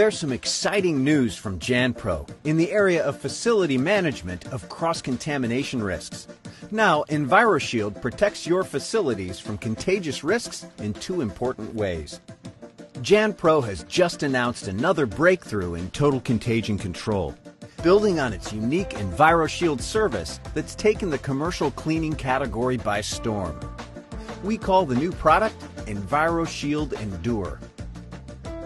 There's some exciting news from JanPro in the area of facility management of cross-contamination risks. Now, EnviroShield protects your facilities from contagious risks in two important ways. JanPro has just announced another breakthrough in total contagion control, building on its unique EnviroShield service that's taken the commercial cleaning category by storm. We call the new product EnviroShield Endure.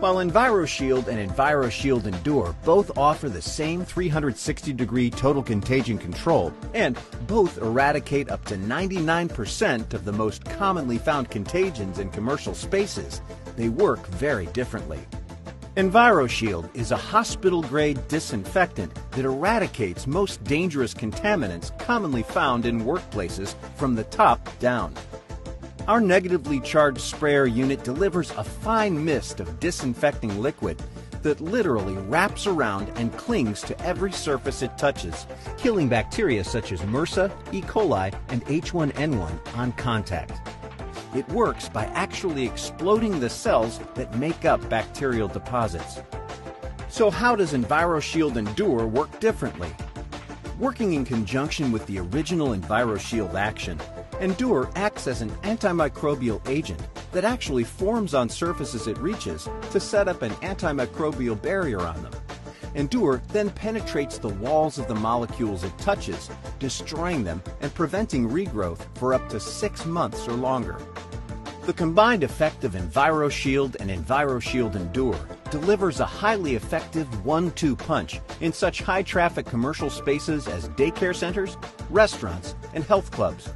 While EnviroShield and EnviroShield Endure both offer the same 360-degree total contagion control and both eradicate up to 99% of the most commonly found contagions in commercial spaces, they work very differently. EnviroShield is a hospital-grade disinfectant that eradicates most dangerous contaminants commonly found in workplaces from the top down. Our negatively charged sprayer unit delivers a fine mist of disinfecting liquid that literally wraps around and clings to every surface it touches, killing bacteria such as MRSA, E. coli, and H1N1 on contact. It works by actually exploding the cells that make up bacterial deposits. So how does EnviroShield Endure work differently? Working in conjunction with the original EnviroShield action, Endure acts as an antimicrobial agent that actually forms on surfaces it reaches to set up an antimicrobial barrier on them. Endure then penetrates the walls of the molecules it touches, destroying them and preventing regrowth for up to 6 months or longer. The combined effect of EnviroShield and EnviroShield Endure delivers a highly effective 1-2 punch in such high-traffic commercial spaces as daycare centers, restaurants, and health clubs.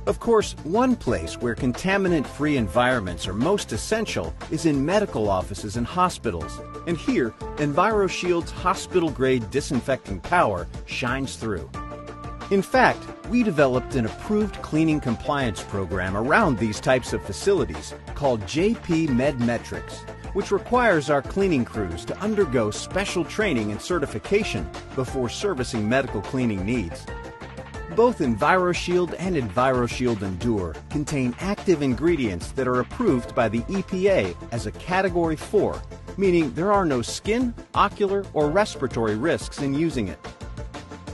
Of course, one place where contaminant-free environments are most essential is in medical offices and hospitals, and here, EnviroShield's hospital-grade disinfecting power shines through. In fact, we developed an approved cleaning compliance program around these types of facilities called JP MedMetrics, which requires our cleaning crews to undergo special training and certification before servicing medical cleaning needs. Both EnviroShield and EnviroShield Endure contain active ingredients that are approved by the EPA as a Category 4, meaning there are no skin, ocular, or respiratory risks in using it.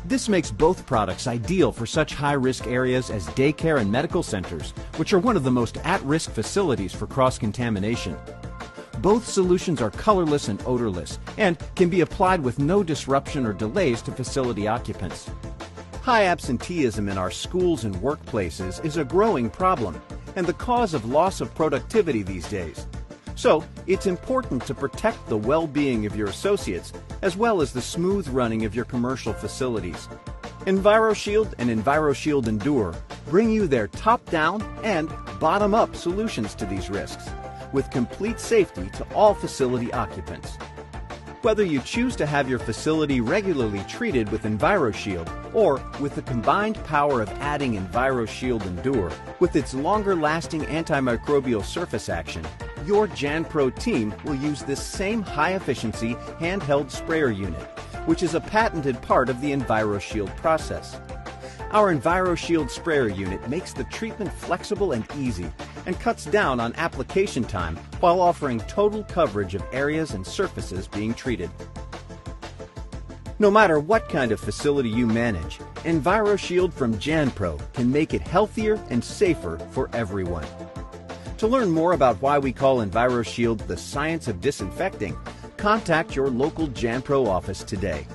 This makes both products ideal for such high-risk areas as daycare and medical centers, which are one of the most at-risk facilities for cross-contamination. Both solutions are colorless and odorless and can be applied with no disruption or delays to facility occupants. High absenteeism in our schools and workplaces is a growing problem and the cause of loss of productivity these days. So, it's important to protect the well-being of your associates as well as the smooth running of your commercial facilities. EnviroShield and EnviroShield Endure bring you their top-down and bottom-up solutions to these risks, with complete safety to all facility occupants. Whether you choose to have your facility regularly treated with EnviroShield or with the combined power of adding EnviroShield Endure with its longer-lasting antimicrobial surface action, your JanPro team will use this same high-efficiency handheld sprayer unit, which is a patented part of the EnviroShield process. Our EnviroShield sprayer unit makes the treatment flexible and easy and cuts down on application time while offering total coverage of areas and surfaces being treated. No matter what kind of facility you manage, EnviroShield from JanPro can make it healthier and safer for everyone. To learn more about why we call EnviroShield the science of disinfecting, contact your local JanPro office today.